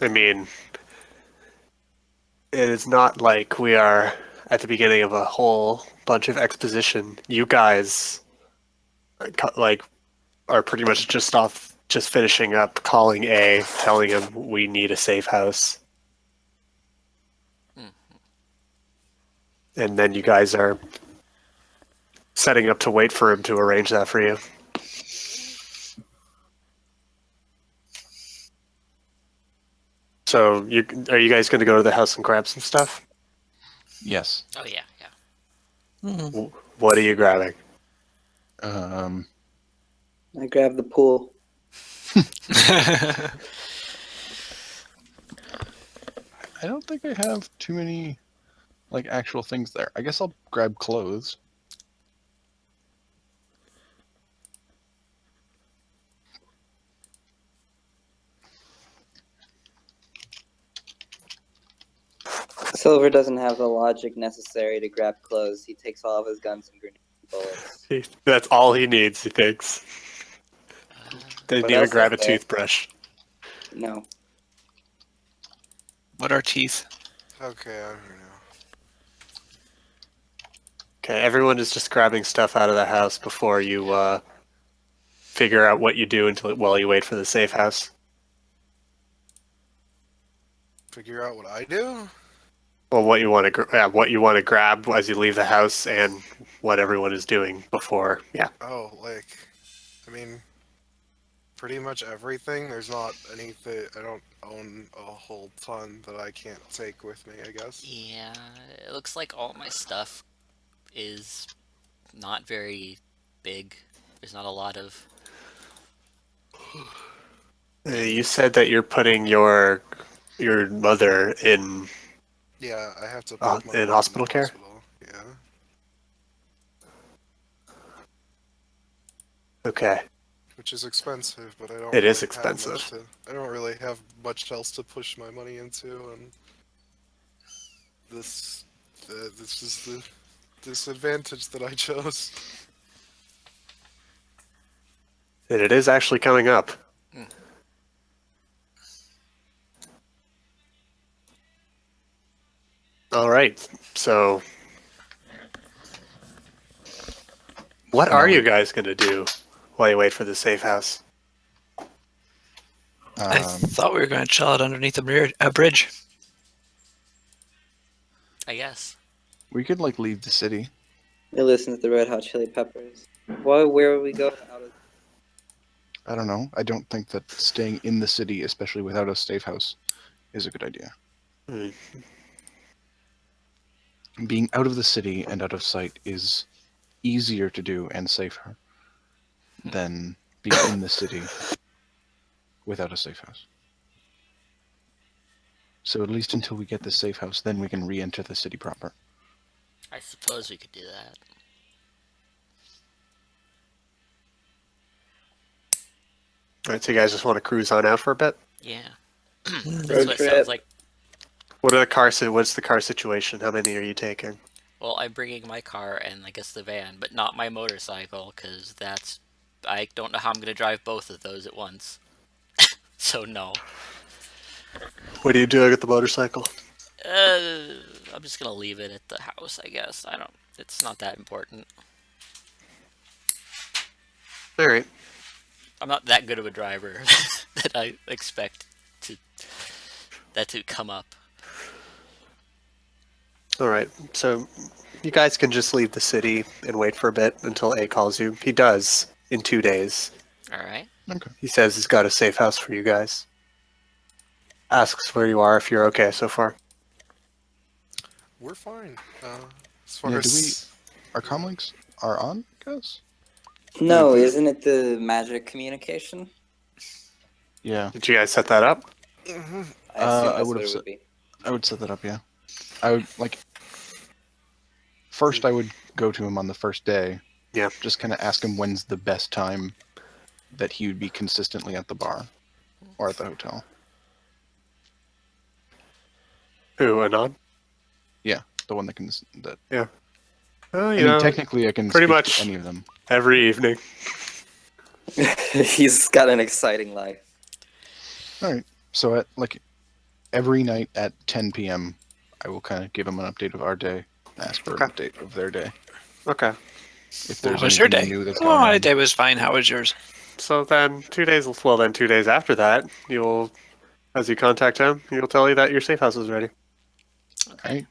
I mean, it is not like we are at the beginning of a whole bunch of exposition. You guys, like, are pretty much just finishing up calling A, telling him we need a safe house. And then you guys are setting up to wait for him to arrange that for you. So, are you guys going to go to the house and grab some stuff? Yes. Oh yeah. What are you grabbing? I grabbed the pool. I don't think I have too many, like, actual things there. I guess I'll grab clothes. Silver doesn't have the logic necessary to grab clothes. He takes all of his guns and grenades and bullets. That's all he needs, he thinks. Didn't What even else grab a is there? toothbrush. No. What are teeth? Okay, I'm here now. Okay, everyone is just grabbing stuff out of the house before you figure out what you do while you wait for the safe house. Figure out what I do? Well, what you want to grab as you leave the house, and what everyone is doing before. Yeah. Oh, I mean, pretty much everything. There's not anything. I don't own a whole ton that I can't take with me, I guess. Yeah, it looks like all my stuff is not very big. There's not a lot of... You said that you're putting your mother in Yeah, I have to put my in mom hospital the care? hospital. Yeah. Okay. Which is expensive, but I don't. It is really have much expensive. I don't really have much else to push my money into, and this is the disadvantage that I chose. And it is actually coming up. All right. So, what are you guys going to do while you wait for the safe house? I thought we were going to chill out underneath a bridge. I guess. We could, like, leave the city. We listen to the Red Hot Chili Peppers. Where would we go out of... I don't know. I don't think that staying in the city, especially without a safe house, is a good idea. Being out of the city and out of sight is easier to do and safer than being in the city without a safe house. So at least until we get the safe house, then we can re-enter the city proper. I suppose we could do that. All right, so you guys just want to cruise on out for a bit? Yeah. Road That's what it trip. sounds like. What's the car situation? How many are you taking? Well, I'm bringing my car and I guess the van, but not my motorcycle, because I don't know how I'm going to drive both of those at once. So no. What are you doing at the motorcycle? I'm just going to leave it at the house, I guess. It's not that important. All right. I'm not that good of a driver that I expect that to come up. All right. So you guys can just leave the city and wait for a bit until A calls you. He does in 2 days. All right. Okay. He says he's got a safe house for you guys. Asks where you are if you're okay so far. We're fine. As far Yeah, as our comlinks are on, guys? No, isn't it the magic communication? Yeah. Did you guys set that up? I assume I that's would've what it said- would be. I would set that up, yeah. I would, like... First, I would go to him on the first day. Yeah. Just kind of ask him when's the best time that he would be consistently at the bar. Or at the hotel. Who, Anon? Yeah, the one that can... Well, I you mean, know, technically I can pretty speak much to any of them. every evening. He's got an exciting life. Alright, so at, like, every night at 10 p.m., I will kind of give them an update of our day, ask for Okay. an update of their day. Okay. If How there's was your anything day? new that's Oh, going my on. day was fine. How was yours? So then 2 days. Well, then 2 days after that, you'll, as you contact him, he'll tell you that your safe house is ready. Okay. Right.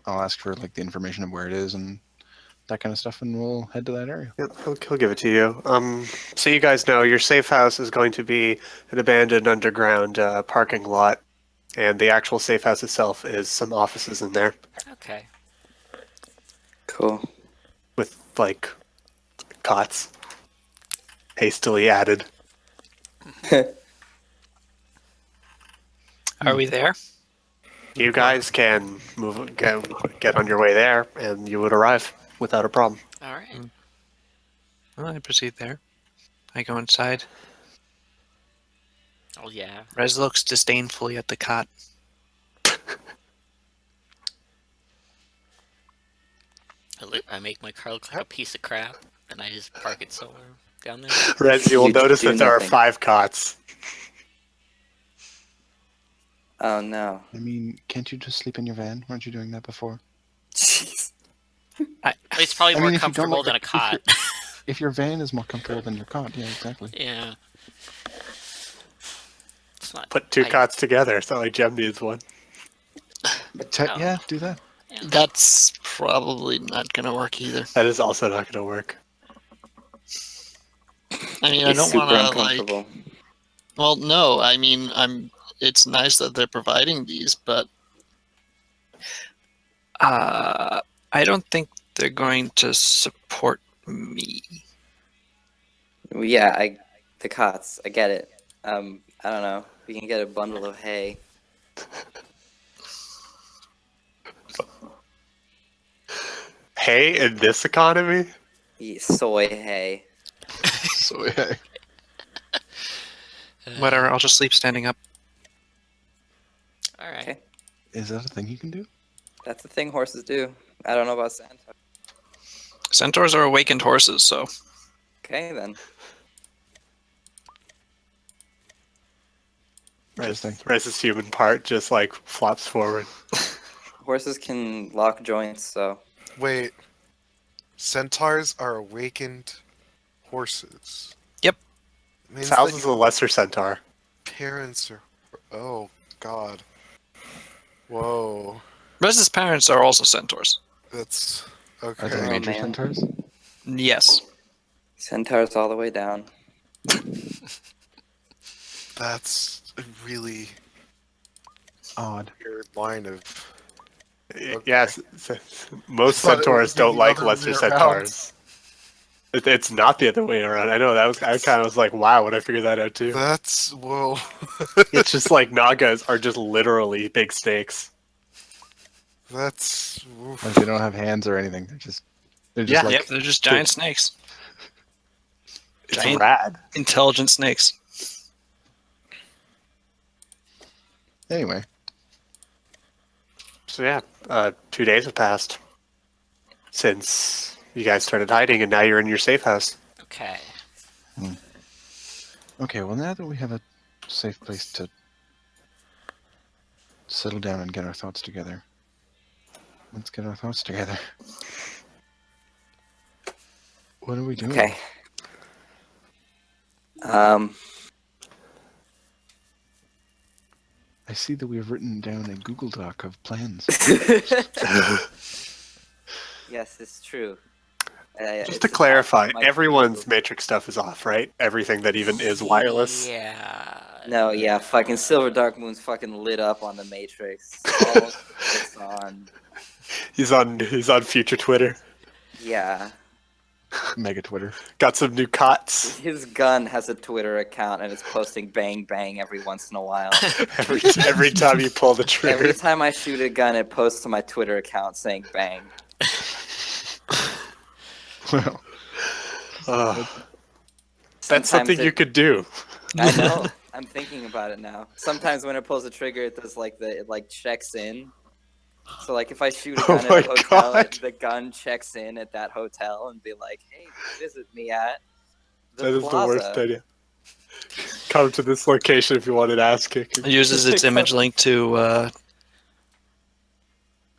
I'll ask for like the information of where it is and that kind of stuff, and we'll head to that area. Yep, he'll give it to you. So you guys know your safe house is going to be an abandoned underground parking lot, and the actual safe house itself is some offices in there Okay. Cool. with like cots hastily added. Are we there? You guys can get on your way there, and you would arrive without a problem. All right. Well, I proceed there. I go inside. Oh yeah. Rez looks disdainfully at the cot. I make my car look like a piece of crap, and I just park it somewhere down there. Rez, you will You notice do that there are nothing. 5 cots. Oh no. I mean, can't you just sleep in your van? Weren't you doing that before? Jeez. It's probably I more mean, if you don't comfortable like- than a if you're- cot. If your van is more comfortable than your cot, yeah, exactly. Yeah. It's not. Put 2 I- cots together. It's not like Jem needs one. Oh. Yeah, do that. Yeah. That's probably not going to work either. That is also not going to work. I mean, I He's don't super want to uncomfortable. Well, no. I mean, It's nice that they're providing these, but I don't think they're going to support me. Yeah, the cots. I get it. I don't know. We can get a bundle of hay. Hay in this economy? Soy hay. So yeah. Whatever, I'll just sleep standing up. All right. Okay. Is that a thing you can do? That's the thing horses do. I don't know about Santa. Centaurs are awakened horses, so Okay then. Interesting. Rez's human part just like flops forward. Horses can lock joints, so Wait. Centaurs are awakened horses. Yep. Means Sal's that is a lesser centaur. parents are. Oh, God. Whoa. Rez's parents are also centaurs. That's. Are Okay. there Oh, major man. centaurs? Yes. centaurs all the way down. That's a really Odd. weird line of. Yes, most Thought it centaurs was don't the like other lesser way centaurs. It's not the other way around. I know that was. I kind of was like, wow, when I figured that out too. That's. Whoa. It's just like Nagas are just literally big snakes. That's. oof. Like they don't have hands or anything. They're just Yeah. like Yep, they're just giant snakes. It's Giant- rad. Intelligent snakes. anyway. So yeah, 2 days have passed since you guys started hiding, and now you're in your safe house. Okay. Okay, well now that we have a safe place to settle down and get our thoughts together. Let's get our thoughts together. What are we doing? Okay. I see that we have written down a Google Doc of plans. Yes, it's true. Just to clarify, everyone's Matrix stuff is off, right? Everything that even is wireless. Yeah. No, yeah, fucking Silver Darkmoon's fucking lit up on the Matrix. All it's on. He's on future Twitter. Yeah. Mega Twitter. Got some new cots. His gun has a Twitter account and it's posting bang bang every once in a while. Every time you pull the trigger. Every time I shoot a gun, it posts to my Twitter account saying bang. Well, That's something you could do. I know. I'm thinking about it now. Sometimes when it pulls the trigger, it does it like checks in. So like if I shoot a Oh gun my at a hotel, God. the gun checks in at that hotel and be like, "Hey, visit me at the That is plaza." the worst idea. Come to this location if you want an ass kicking. It uses its image link to,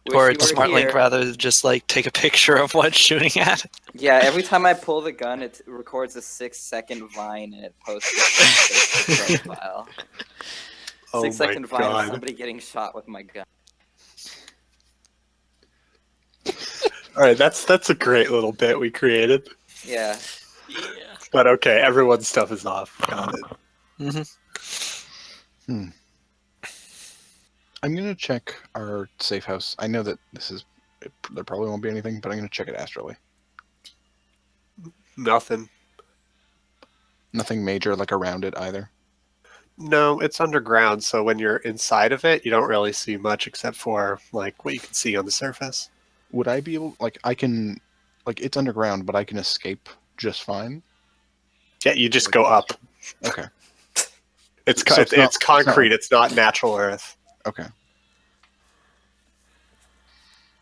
Wish or you its were smart link here. rather, to just like take a picture of what it's shooting at. Yeah, every time I pull the gun, it records a 6-second vine and it posts it to my Facebook profile. Oh 6-second my vine of god. somebody getting shot with my gun. Alright, that's a great little bit we created. Yeah. Yeah. But okay, everyone's stuff is off. Got it. Mm-hmm. I'm gonna check our safe house. I know that there probably won't be anything, but I'm gonna check it astrally. Nothing. Nothing major like around it either. No, it's underground, so when you're inside of it, you don't really see much except for like what you can see on the surface. Would I be able, it's underground, but I can escape just fine? Yeah, you just go up. Okay. It's So it's concrete. It's not natural earth. Okay.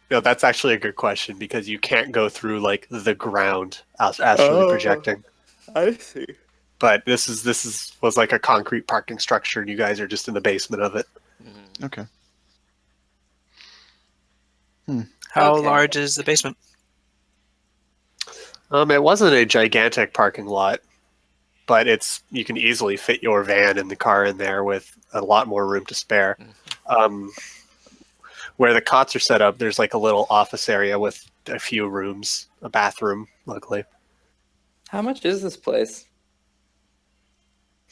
No, that's actually a good question because you can't go through like the ground astrally projecting. I see. But this was like a concrete parking structure, and you guys are just in the basement of it. Mhm. Okay. How Okay. large is the basement? It wasn't a gigantic parking lot, but you can easily fit your van and the car in there with a lot more room to spare. Where the cots are set up, there's like a little office area with a few rooms, a bathroom, luckily. How much is this place?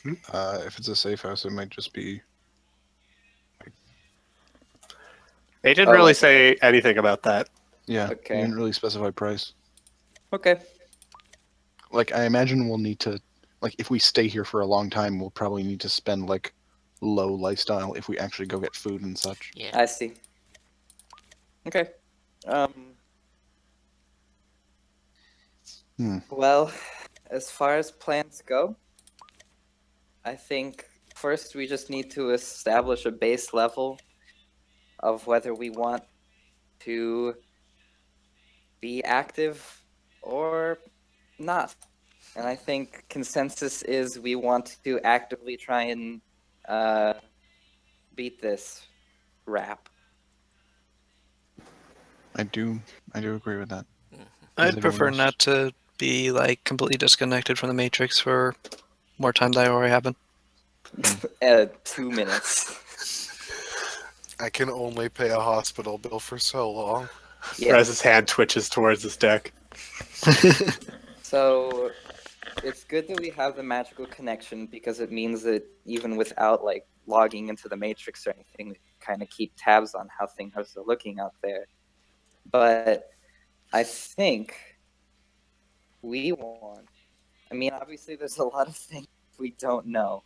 If it's a safe house, it might just be. They didn't Oh, really okay. say anything about that. Yeah. Okay. You didn't really specify price. Okay. Like, I imagine we'll need to, like, if we stay here for a long time, we'll probably need to spend like low lifestyle if we actually go get food and such. Yeah. I see. Okay. Well, as far as plans go, I think first we just need to establish a base level of whether we want to be active or not. And I think consensus is we want to actively try and beat this rap. I do agree with that. I'd anyone prefer else? not to be like completely disconnected from the Matrix for more time than I already have been. 2 minutes. I can only pay a hospital bill for so long. Yeah. Rez's hand twitches towards his deck. So it's good that we have the magical connection because it means that even without like logging into the Matrix or anything, we kind of keep tabs on how things are looking out there. But I think we want. I mean, obviously, there's a lot of things we don't know.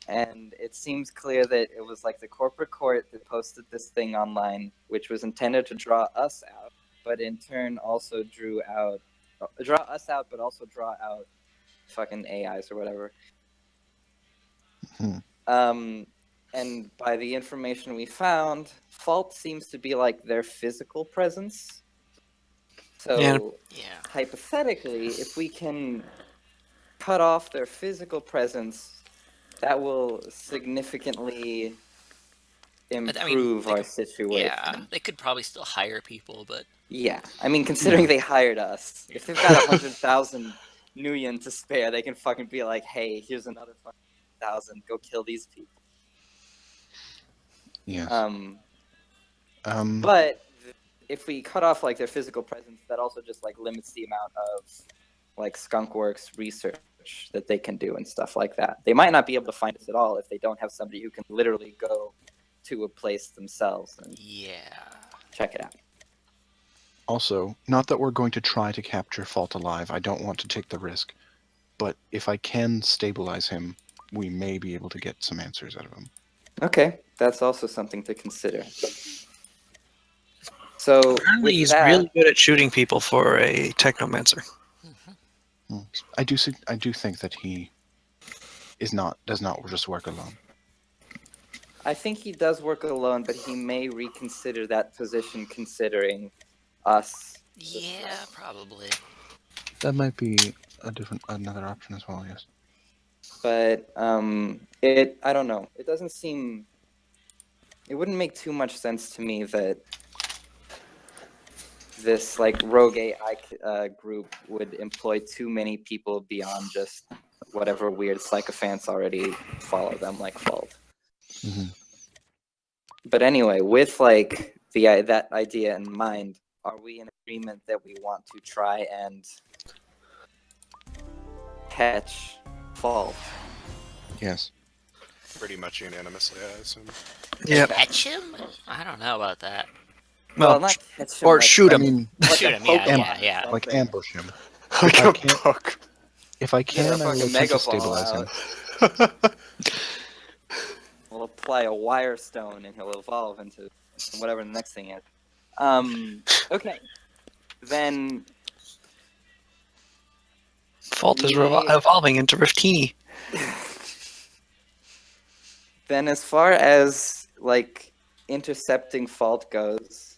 And it seems clear that it was like the corporate court that posted this thing online, which was intended to draw us out, but in turn also draw us out, but also draw out fucking AIs or whatever. And by the information we found, fault seems to be like their physical presence. So Yeah. hypothetically, if we can cut off their physical presence, that will significantly improve they our could- situation. Yeah, they could probably still hire people, but Yeah, I mean, considering they hired us, if they've got 100,000 nuyen to spare, they can fucking be like, "Hey, here's another fucking 1,000. Go kill these people." Yes. But if we cut off like their physical presence, that also just like limits the amount of like skunkworks research that they can do and stuff like that. They might not be able to find us at all if they don't have somebody who can literally go to a place themselves and check it out. Also, not that we're going to try to capture Fault alive. I don't want to take the risk. But if I can stabilize him, we may be able to get some answers out of him. Okay, that's also something to consider. So Apparently with he's that, really good at shooting people for a technomancer. I do think that he does not just work alone. I think he does work alone, but he may reconsider that position considering us. yeah, probably. That might be another option as well. Yes. But I don't know. It doesn't seem. It wouldn't make too much sense to me that this like rogue AI group would employ too many people beyond just whatever weird sycophants already follow them, like Fault. Hmm. But anyway, with like that idea in mind, are we in agreement that we want to try and catch Fault? Yes. Pretty much unanimously, I assume. Yeah. Catch him? I don't know about that. Well, Well, not catch him, or like, shoot I him. mean, like Shoot a him, yeah, Pokemon yeah. or like something. ambush him. Like I a can't- book. If I Get a can, I will fucking attempt Mega to Ball stabilize him. out. We'll apply a Wire Stone and he'll evolve into whatever the next thing is. Okay. Then Fault is we- evolving into Riftini. then as far as like intercepting Fault goes,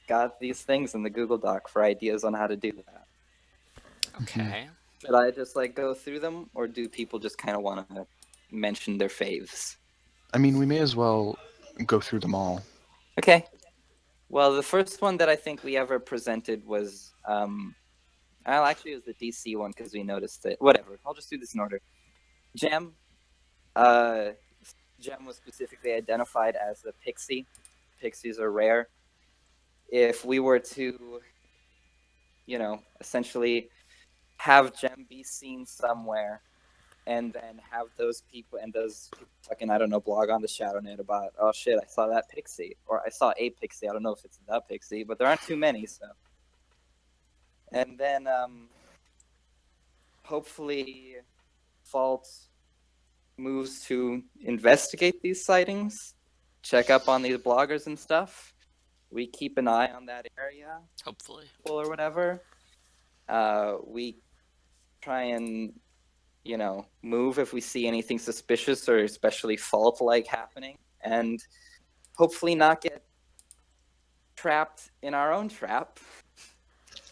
got these things in the Google Doc for ideas on how to do that. Okay. Should I just like go through them, or do people just kind of want to mention their faves? I mean, we may as well go through them all. Okay. Well, the first one that I think we ever presented was, well, actually, it was the DC one because we noticed it. Whatever. I'll just do this in order. Gem. Gem was specifically identified as the Pixie. Pixies are rare. If we were to, essentially have Gem be seen somewhere, and then have those people fucking, I don't know, blog on the Shadownet about, oh shit, I saw that Pixie, or I saw a Pixie. I don't know if it's the Pixie, but there aren't too many, so. And then, hopefully, Fault moves to investigate these sightings, check up on these bloggers and stuff. We keep an eye on that area, Hopefully. or whatever. We try and move if we see anything suspicious or especially Fault-like happening, and hopefully not get trapped in our own trap.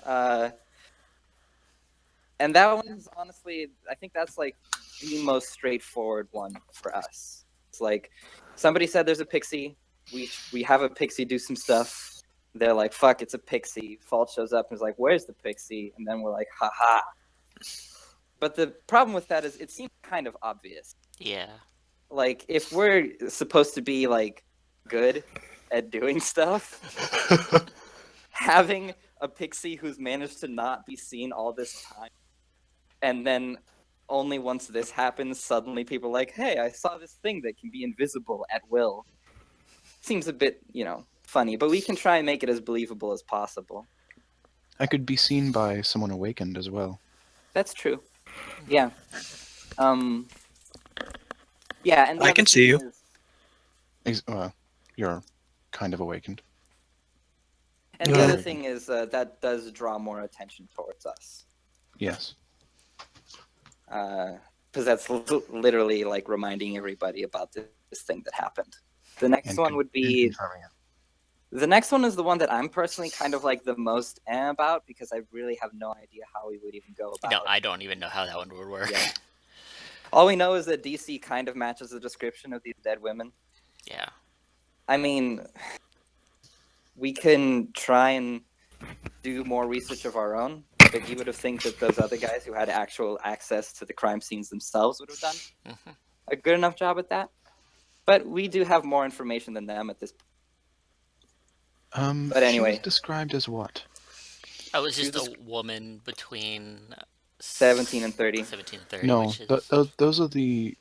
And that one is honestly, I think that's like the most straightforward one for us. It's like somebody said there's a Pixie. We have a Pixie do some stuff. They're like, fuck, it's a Pixie. Fault shows up and is like, where's the Pixie? And then we're like, haha. But the problem with that is it seems kind of obvious. Yeah. Like, if we're supposed to be, like, good at doing stuff, having a Pixie who's managed to not be seen all this time, and then only once this happens, suddenly people are like, hey, I saw this thing that can be invisible at will. Seems a bit, funny, but we can try and make it as believable as possible. I could be seen by someone awakened as well. That's true. Yeah. Yeah, and the I other can see thing you. Well, you're kind of awakened. And the other thing is that does draw more attention towards us. Yes. Because that's literally like reminding everybody about this thing that happened. The next one would be... The next one is the one that I'm personally kind of like the most about, because I really have no idea how we would even go about it. I don't even know how that one would work. Yeah. All we know is that DC kind of matches the description of these dead women. Yeah. I mean, we can try and do more research of our own, but you would have think that those other guys who had actual access to the crime scenes themselves would have done a good enough job at that. But we do have more information than them at this point. But anyway. She was described as what? I was just a woman between 17 and 30. 17 and 30. No, which is... those are the...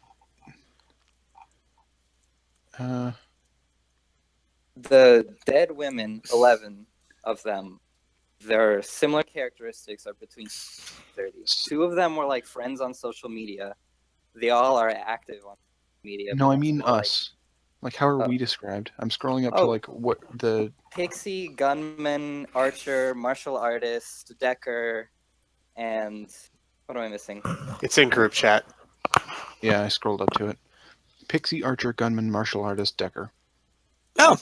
The dead women, 11 of them, their similar characteristics are between 30. 2 of them were like friends on social media. They all are active on media. No, I mean us. Like, how are we described? I'm scrolling up to, like, what the... Pixie, gunman, archer, martial artist, decker, and... What am I missing? It's in group chat. Yeah, I scrolled up to it. Pixie, archer, gunman, martial artist, decker. Oh!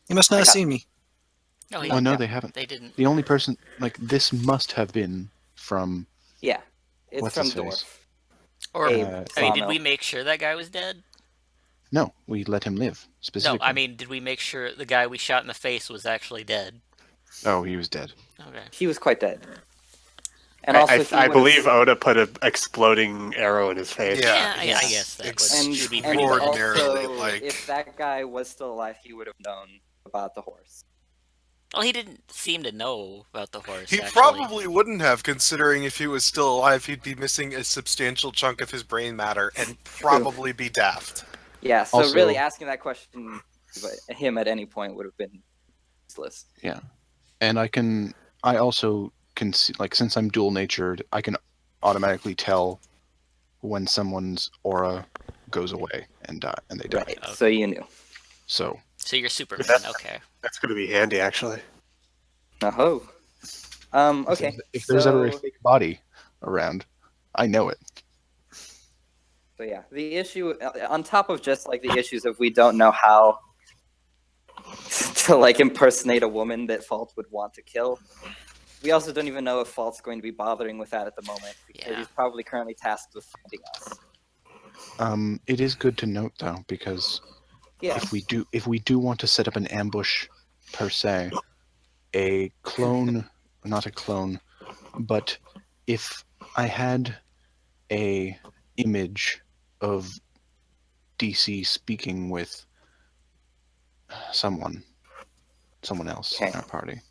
You must not have seen me. No, Oh, no, they haven't. They didn't. The only person... Like, this must have been from... Yeah. It's What's from his face? Dwarf. Or a Uh, I mean, did we sawmill. make sure that guy was dead? No, we let him live No, specifically. I mean, did we make sure the guy we shot in the face was actually dead? Oh, he was dead. Okay. He was quite dead. And also, he I would have believe Oda put an exploding arrow in his face. Yeah, I yeah. guess that And, would be and pretty bad. extraordinarily, also, like- if that guy was still alive, he would have known about the horse. Well, he didn't seem to know about the horse. He actually. probably wouldn't have, considering if he was still alive, he'd be missing a substantial chunk of his brain matter and probably be daft. Yeah, so Also- really asking that question to him at any point would have been useless. And I also can see, like, since I'm dual natured, I can automatically tell when someone's aura goes away and they die. Right, so you knew. So So you're Superman. Okay. That's going to be handy, actually. Oh. Okay. if there's ever a so- fake body around, I know it. So yeah, the issue on top of just like the issues of we don't know how to like impersonate a woman that Fault would want to kill. We also don't even know if Fault's going to be bothering with that at the moment because Yeah. he's probably currently tasked with finding us. It is good to note though, because Yeah. if we do want to set up an ambush per se, a clone, not a clone, but if I had a image of DC speaking with someone else in Okay. our party,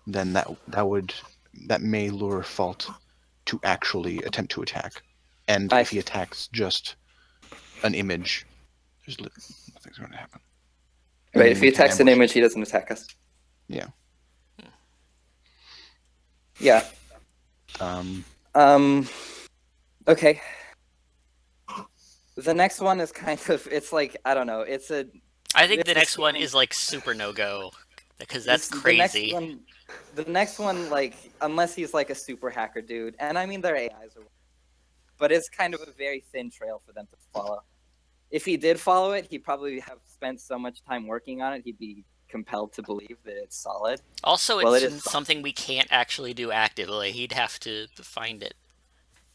then that may lure Fault to actually attempt to attack. And I if he attacks just an image, nothing's going to happen. And Right, then if we he can attacks an ambush. image, he doesn't attack us. Yeah. Yeah. Okay. The next one is kind of, it's like, I don't know, it's a... I think the This next one game- is like super no go because that's this- crazy. The next one, like, unless he's like a super hacker dude, and I mean, their AIs are... But it's kind of a very thin trail for them to follow. If he did follow it, he'd probably have spent so much time working on it, he'd be compelled to believe that it's solid. Also, Well, it's it is- something we can't actually do actively. He'd have to find it.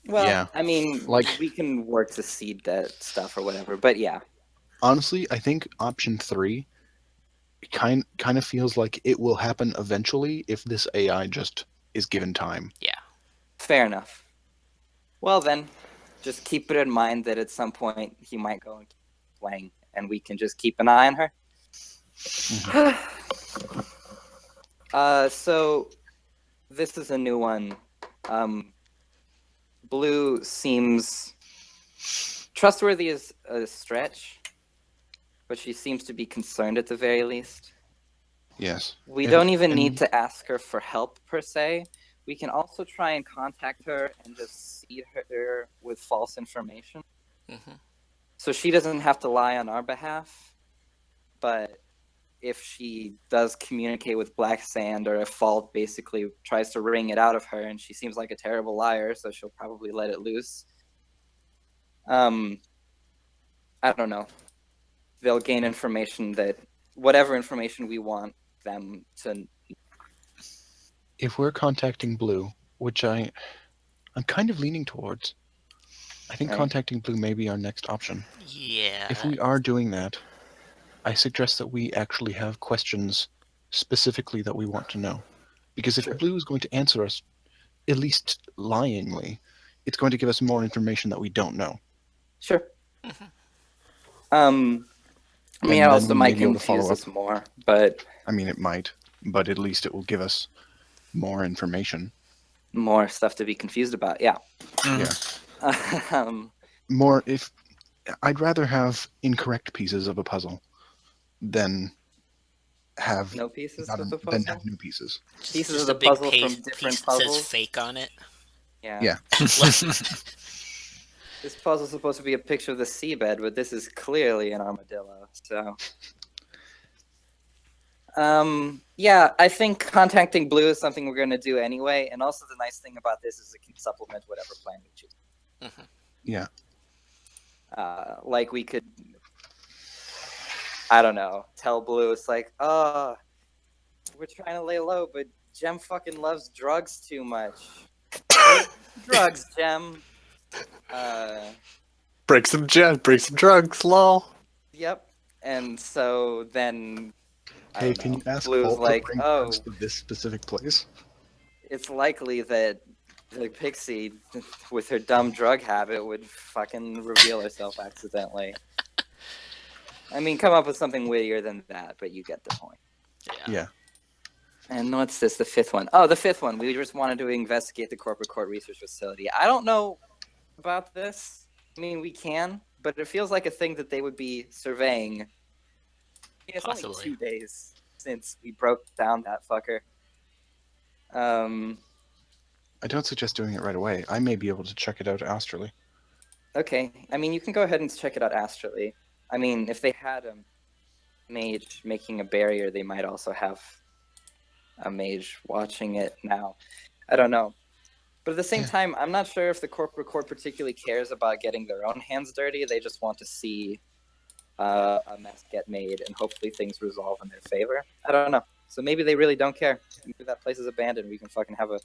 Well, Yeah. I mean, Like- we can work to seed that stuff or whatever, but yeah. Honestly, I think option 3 kind of feels like it will happen eventually if this AI just is given time. Fair enough. Well then, just keep it in mind that at some point he might go and keep playing, and we can just keep an eye on her. So this is a new one. Blue seems trustworthy as a stretch, but she seems to be concerned at the very least. Yes. We And- don't even and- need to ask her for help per se. We can also try and contact her and just seed her with false information. hmm So she doesn't have to lie on our behalf. But if she does communicate with Black Sand, or if Fault basically tries to wring it out of her, and she seems like a terrible liar, so she'll probably let it loose. I don't know. They'll gain information that, whatever information we want them to. If we're contacting Blue, which I'm kind of leaning towards, I think Right. contacting Blue may be our next option. Yeah. If we are doing that, I suggest that we actually have questions specifically that we want to know. Because if Sure. Blue is going to answer us, at least lyingly, it's going to give us more information that we don't know. Sure. Mhm. I And mean, it then also we may might be able to follow confuse up. us more, but I mean, it might, but at least it will give us more information. more stuff to be confused about. Yeah. Mm. um, More if I'd rather have incorrect pieces of a puzzle than have no pieces not of the than puzzle. have new pieces. Pieces Just of a the big puzzle piece, from different piece that says puzzles. fake on it. Yeah. Yeah. This puzzle's supposed to be a picture of the seabed, but this is clearly an armadillo. So. Yeah, I think contacting Blue is something we're going to do anyway, and also the nice thing about this is it can supplement whatever plan we choose. Mhm. Yeah. Like we could, I don't know, tell Blue it's like, oh, we're trying to lay low, but Gem fucking loves drugs too much. Drugs, Gem. Bring some drugs, lol. Yep. And so then, I Hey, don't can know. you ask Blue's Bolt like, to bring oh, drugs to this specific place? it's likely that the Pixie, with her dumb drug habit, would fucking reveal herself accidentally. I mean, come up with something wittier than that, but you get the point. Yeah. And what's this, the fifth one? Oh, the fifth one. We just wanted to investigate the corporate court research facility. I don't know about this. I mean, we can, but it feels like a thing that they would be surveying. It's only Possibly. 2 days since we broke down that fucker. I don't suggest doing it right away. I may be able to check it out astrally. Okay. I mean, you can go ahead and check it out astrally. I mean, if they had a mage making a barrier, they might also have a mage watching it now. I don't know. But at the same time, I'm not sure if the corporate court particularly cares about getting their own hands dirty. They just want to see a mess get made and hopefully things resolve in their favor. I don't know. So maybe they really don't care. Maybe that place is abandoned. We can fucking have a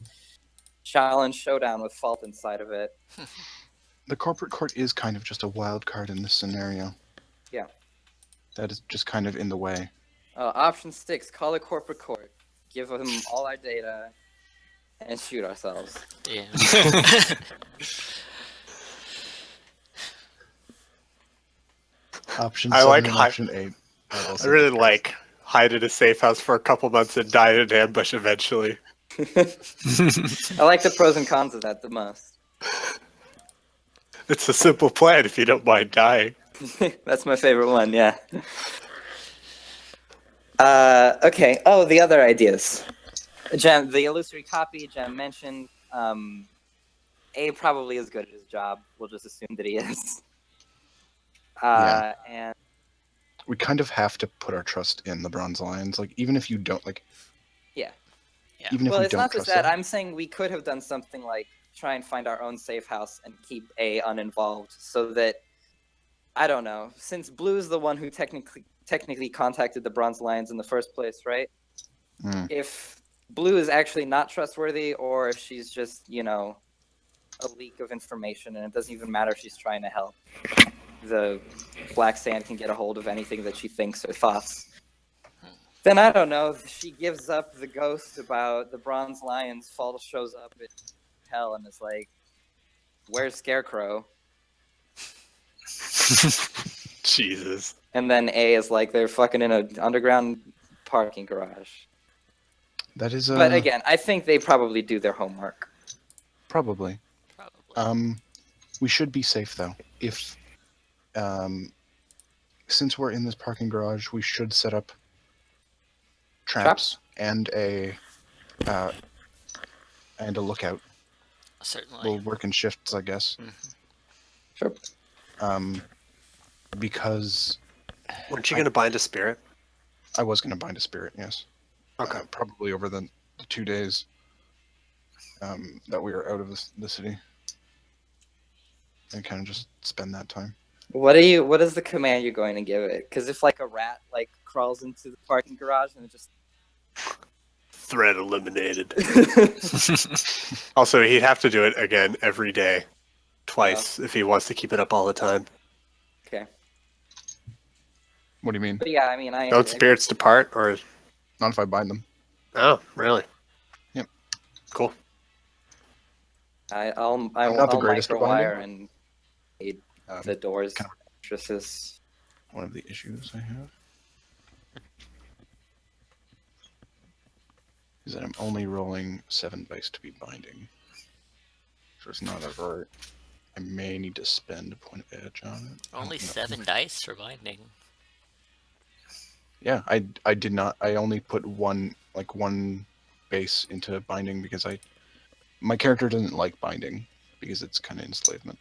challenge showdown with Fault inside of it. The corporate court is kind of just a wild card in this scenario. Yeah. That is just kind of in the way. Option 6, call a corporate court. Give them all our data and shoot ourselves. Yeah. Option I 7 like and high- option 8. I really like hide in a safe house for a couple months and die in an ambush eventually. I like the pros and cons of that the most. It's a simple plan if you don't mind dying. That's my favorite one, yeah. Okay. Oh, the other ideas. Jem, the illusory copy Jem mentioned. A probably is good at his job. We'll just assume that he is. Yeah. And We kind of have to put our trust in the Bronze Lions. Like, even if you don't, like... Yeah. Even if well, we it's don't not just trust that. them. I'm saying we could have done something like try and find our own safe house and keep A uninvolved, so that I don't know. Since Blue's the one who technically contacted the Bronze Lions in the first place, right? Mm. If Blue is actually not trustworthy, or if she's just, you know, a leak of information, and it doesn't even matter if she's trying to help, the Black Sand can get a hold of anything that she thinks or thoughts. Then I don't know. She gives up the ghost about the Bronze Lions. Fault shows up at hell and is like, "Where's Scarecrow?" Jesus. And then A is like, "They're fucking in an underground parking garage." That is... But again, I think they probably do their homework. Probably. Probably. We should be safe, though. If... since we're in this parking garage, we should set up traps and a lookout. Certainly. We'll work in shifts, I guess. Sure. Because Weren't you going to bind a spirit? I was going to bind a spirit, yes. Okay. Probably over the 2 days that we were out of the city. And kind of just spend that time. What is the command you're going to give it? Because if like a rat like crawls into the parking garage and it just Threat eliminated. Also, he'd have to do it again every day. Twice if he wants to keep it up all the time. okay. What do you mean? But yeah, I mean, I Don't spirits depart, or... Not if I bind them. Oh, really? Yep. Cool. I'll not the greatest at binding. microwire and aid the doors, kind mattresses. One of the issues I have is that I'm only rolling 7 dice to be binding. So it's not ever... I may need to spend a point of edge on it. Only I don't know. 7 dice for binding. Yeah, I did not. I only put one base into binding because my character doesn't like binding because it's kind of enslavement.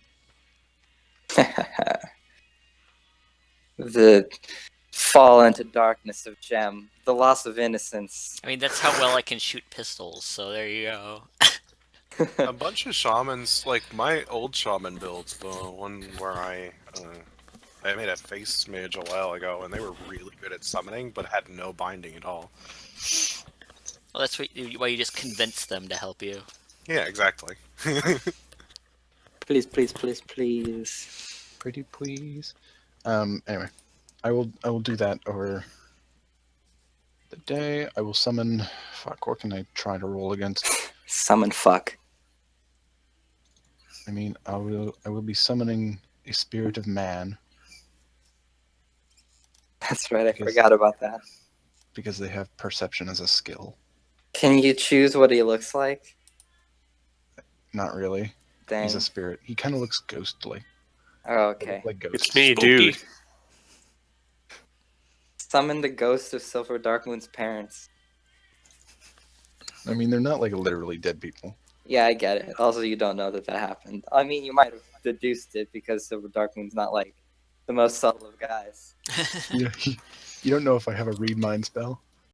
The fall into darkness of Gem, the loss of innocence. I mean, that's how well I can shoot pistols, so there you go. A bunch of shamans, like my old shaman builds, the one where I made a face mage a while ago, and they were really good at summoning, but had no binding at all. Well, that's why you just convince them to help you. Yeah, exactly. Please, please, please, please. Pretty please. Anyway, I will do that over the day. I will summon. Fuck. What can I try to roll against? Summon fuck. I mean, I will be summoning a spirit of man That's right, I Because- forgot about that. because they have perception as a skill. Can you choose what he looks like? Not really. Dang. He's a spirit. He kind of looks ghostly. Oh, okay. Like ghosts. It's me, Spooky. dude. Summon the ghost of Silver Darkmoon's parents. I mean, they're not like literally dead people. Yeah, I get it. Also, you don't know that happened. I mean, you might have deduced it because Silver Darkmoon's not like the most subtle of guys. You don't know if I have a read mind spell.